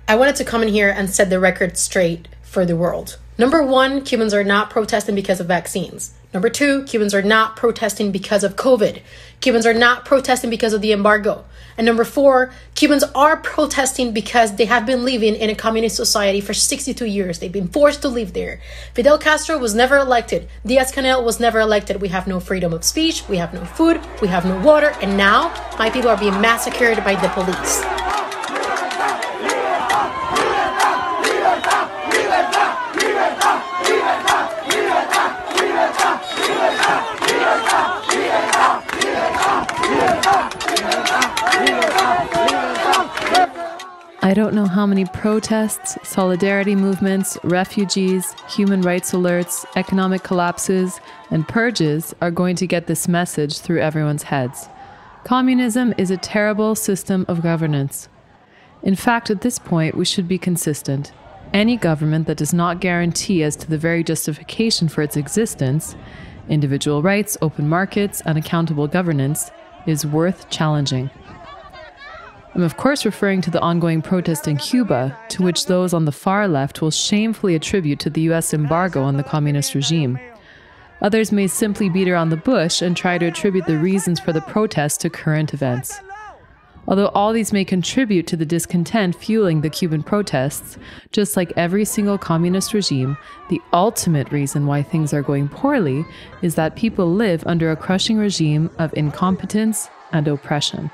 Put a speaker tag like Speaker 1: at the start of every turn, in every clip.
Speaker 1: I wanted to come in here and set the record straight for the world. Number one, Cubans are not protesting because of vaccines. Number two, Cubans are not protesting because of COVID. Cubans are not protesting because of the embargo. And number four, Cubans are protesting because they have been living in a communist society for 62 years. They've been forced to live there. Fidel Castro was never elected. Diaz-Canel was never elected. We have no freedom of speech. We have no food. We have no water. And now my people are being massacred by the police.
Speaker 2: I don't know how many protests, solidarity movements, refugees, human rights alerts, economic collapses, and purges are going to get this message through everyone's heads. Communism is a terrible system of governance. In fact, at this point, we should be consistent. Any government that does not guarantee as to the very justification for its existence, individual rights, open markets, and accountable governance, is worth challenging. I'm of course referring to the ongoing protest in Cuba, to which those on the far left will shamefully attribute to the US embargo on the communist regime. Others may simply beat around the bush and try to attribute the reasons for the protest to current events. Although all these may contribute to the discontent fueling the Cuban protests, just like every single communist regime, the ultimate reason why things are going poorly is that people live under a crushing regime of incompetence and oppression.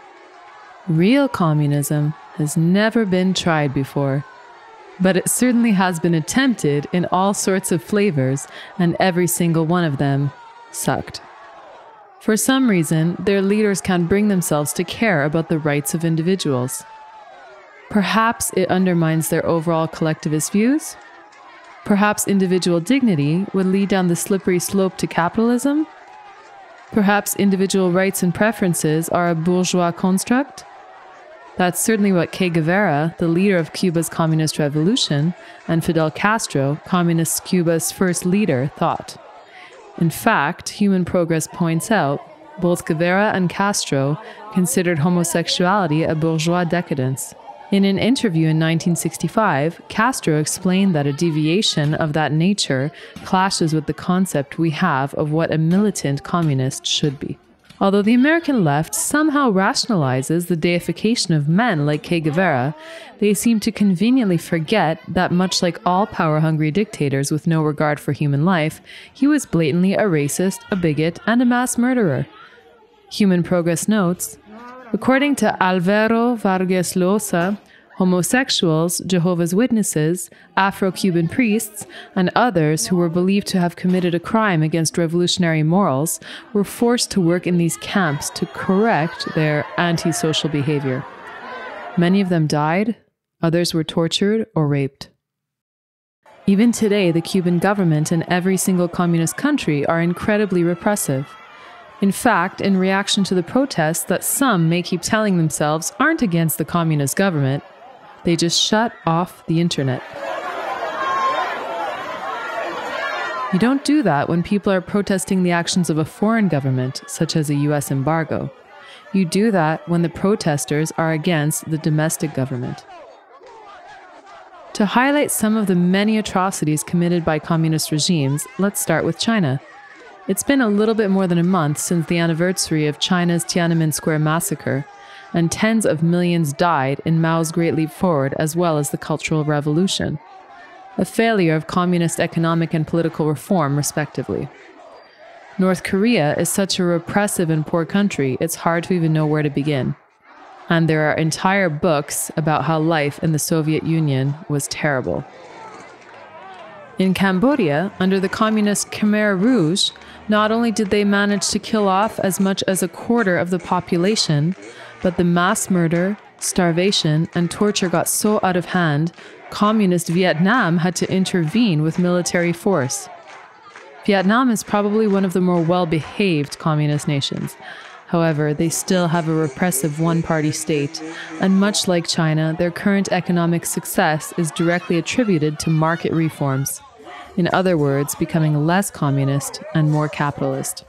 Speaker 2: Real communism has never been tried before, but it certainly has been attempted in all sorts of flavors, and every single one of them sucked. For some reason, their leaders can't bring themselves to care about the rights of individuals. Perhaps it undermines their overall collectivist views? Perhaps individual dignity would lead down the slippery slope to capitalism? Perhaps individual rights and preferences are a bourgeois construct? That's certainly what Che Guevara, the leader of Cuba's communist revolution, and Fidel Castro, communist Cuba's first leader, thought. In fact, Human Progress points out, both Guevara and Castro considered homosexuality a bourgeois decadence. In an interview in 1965, Castro explained that a deviation of that nature clashes with the concept we have of what a militant communist should be. Although the American left somehow rationalizes the deification of men like Che Guevara, they seem to conveniently forget that much like all power-hungry dictators with no regard for human life, he was blatantly a racist, a bigot, and a mass murderer. Human Progress notes, according to Álvaro Vargas Llosa, homosexuals, Jehovah's Witnesses, Afro-Cuban priests, and others who were believed to have committed a crime against revolutionary morals were forced to work in these camps to correct their antisocial behavior. Many of them died, others were tortured or raped. Even today, the Cuban government and every single communist country are incredibly repressive. In fact, in reaction to the protests that some may keep telling themselves aren't against the communist government, they just shut off the internet. You don't do that when people are protesting the actions of a foreign government, such as a US embargo. You do that when the protesters are against the domestic government. To highlight some of the many atrocities committed by communist regimes, let's start with China. It's been a little bit more than a month since the anniversary of China's Tiananmen Square massacre, and tens of millions died in Mao's Great Leap Forward as well as the Cultural Revolution, a failure of communist economic and political reform, respectively. North Korea is such a repressive and poor country, it's hard to even know where to begin. And there are entire books about how life in the Soviet Union was terrible. In Cambodia, under the communist Khmer Rouge, not only did they manage to kill off as much as a quarter of the population, but the mass murder, starvation, and torture got so out of hand, communist Vietnam had to intervene with military force. Vietnam is probably one of the more well-behaved communist nations. However, they still have a repressive one-party state, and much like China, their current economic success is directly attributed to market reforms. In other words, becoming less communist and more capitalist.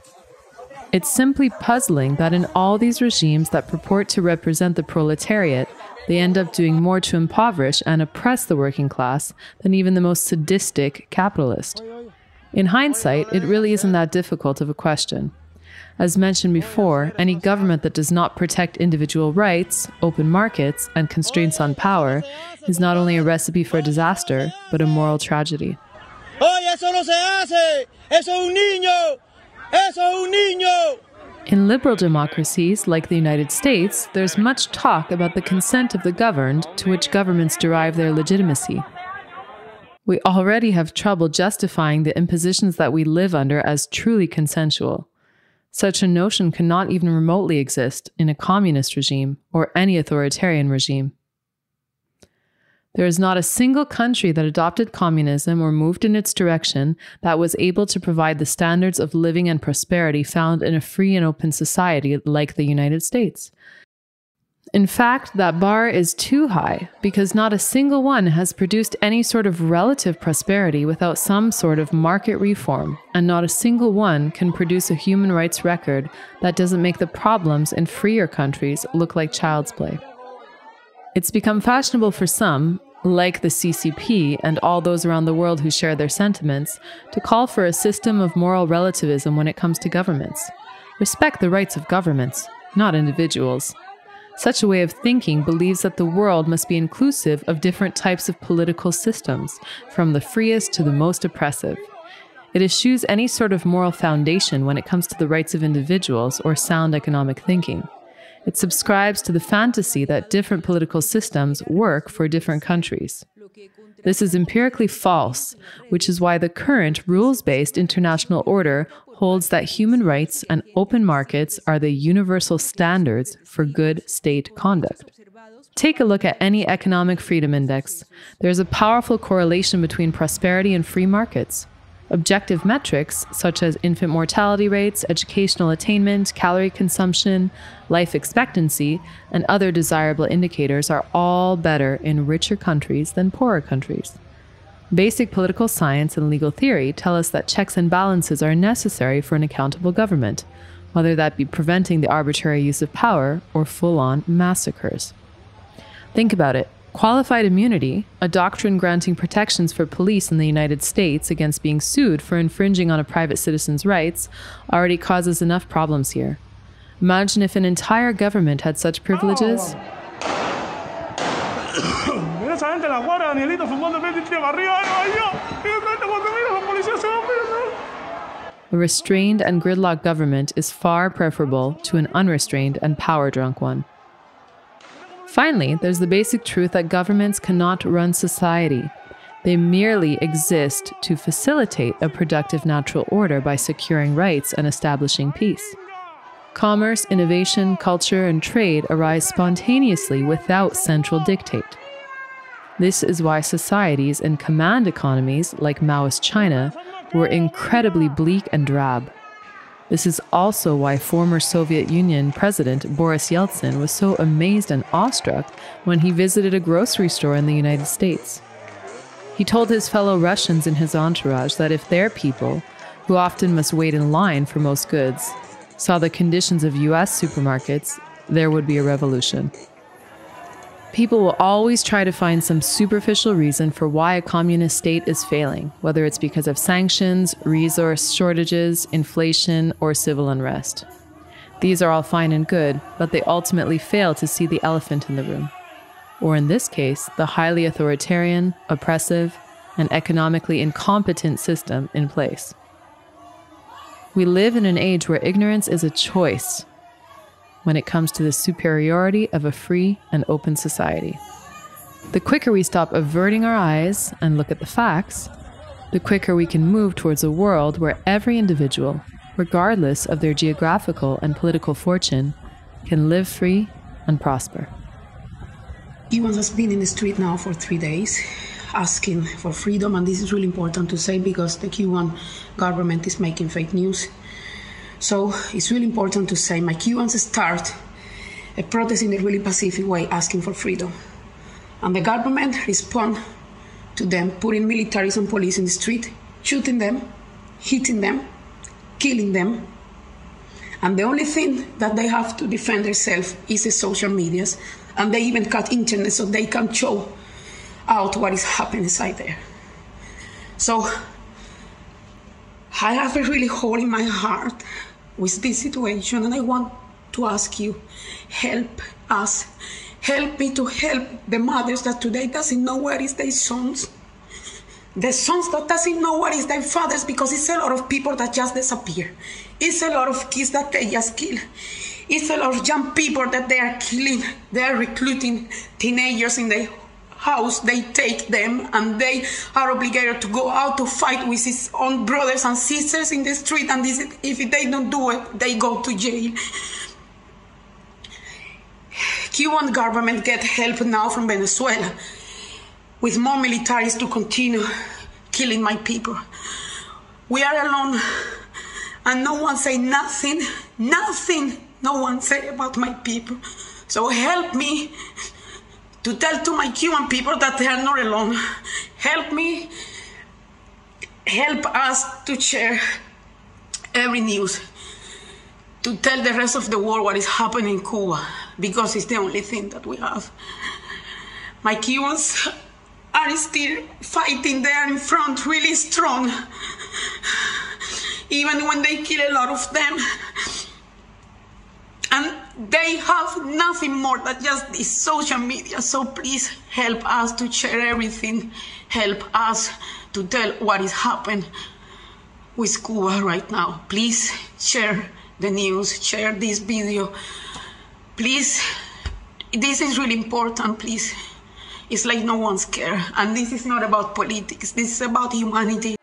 Speaker 2: It's simply puzzling that in all these regimes that purport to represent the proletariat, they end up doing more to impoverish and oppress the working class than even the most sadistic capitalist. In hindsight, it really isn't that difficult of a question. As mentioned before, any government that does not protect individual rights, open markets, and constraints on power is not only a recipe for disaster, but a moral tragedy. In liberal democracies like the United States, there's much talk about the consent of the governed to which governments derive their legitimacy. We already have trouble justifying the impositions that we live under as truly consensual. Such a notion cannot even remotely exist in a communist regime or any authoritarian regime. There is not a single country that adopted communism or moved in its direction that was able to provide the standards of living and prosperity found in a free and open society like the United States. In fact, that bar is too high because not a single one has produced any sort of relative prosperity without some sort of market reform, and not a single one can produce a human rights record that doesn't make the problems in freer countries look like child's play. It's become fashionable for some, like the CCP and all those around the world who share their sentiments, to call for a system of moral relativism when it comes to governments. Respect the rights of governments, not individuals. Such a way of thinking believes that the world must be inclusive of different types of political systems, from the freest to the most oppressive. It eschews any sort of moral foundation when it comes to the rights of individuals or sound economic thinking. It subscribes to the fantasy that different political systems work for different countries. This is empirically false, which is why the current rules-based international order holds that human rights and open markets are the universal standards for good state conduct. Take a look at any economic freedom index. There's a powerful correlation between prosperity and free markets. Objective metrics, such as infant mortality rates, educational attainment, calorie consumption, life expectancy, and other desirable indicators are all better in richer countries than poorer countries. Basic political science and legal theory tell us that checks and balances are necessary for an accountable government, whether that be preventing the arbitrary use of power or full-on massacres. Think about it. Qualified immunity, a doctrine granting protections for police in the United States against being sued for infringing on a private citizen's rights, already causes enough problems here. Imagine if an entire government had such privileges. A restrained and gridlocked government is far preferable to an unrestrained and power-drunk one. Finally, there's the basic truth that governments cannot run society. They merely exist to facilitate a productive natural order by securing rights and establishing peace. Commerce, innovation, culture, and trade arise spontaneously without central dictate. This is why societies in command economies, like Maoist China, were incredibly bleak and drab. This is also why former Soviet Union President Boris Yeltsin was so amazed and awestruck when he visited a grocery store in the United States. He told his fellow Russians in his entourage that if their people, who often must wait in line for most goods, saw the conditions of US supermarkets, there would be a revolution. People will always try to find some superficial reason for why a communist state is failing, whether it's because of sanctions, resource shortages, inflation, or civil unrest. These are all fine and good, but they ultimately fail to see the elephant in the room. Or in this case, the highly authoritarian, oppressive, and economically incompetent system in place. We live in an age where ignorance is a choice when it comes to the superiority of a free and open society. The quicker we stop averting our eyes and look at the facts, the quicker we can move towards a world where every individual, regardless of their geographical and political fortune, can live free and prosper.
Speaker 3: Cubans have been in the street now for 3 days asking for freedom, and this is really important to say because the Cuban government is making fake news. So it's really important to say my Cubans start a protest in a really pacific way, asking for freedom. And the government respond to them, putting militaries and police in the street, shooting them, hitting them, killing them. And the only thing that they have to defend themselves is the social medias. And they even cut internet so they can show out what is happening inside there. So I have a really hole in my heart with this situation, and I want to ask you, help us. Help me to help the mothers that today doesn't know where is their sons. The sons that doesn't know what is their fathers, because it's a lot of people that just disappear. It's a lot of kids that they just kill. It's a lot of young people that they are killing. They are recruiting teenagers in their house. They take them and they are obligated to go out to fight with his own brothers and sisters in the street. And this, if they don't do it, they go to jail. Cuban government get help now from Venezuela with more militaries to continue killing my people. We are alone, and no one say nothing, nothing, no one say about my people. So help me to tell to my Cuban people that they are not alone. Help me, help us to share every news, to tell the rest of the world what is happening in Cuba, because it's the only thing that we have. My Cubans are still fighting there in front, really strong, even when they kill a lot of them. And they have nothing more than just this social media. So please help us to share everything. Help us to tell what is happening with Cuba right now. Please share the news, share this video. Please, this is really important, please. It's like no one's care. And this is not about politics. This is about humanity.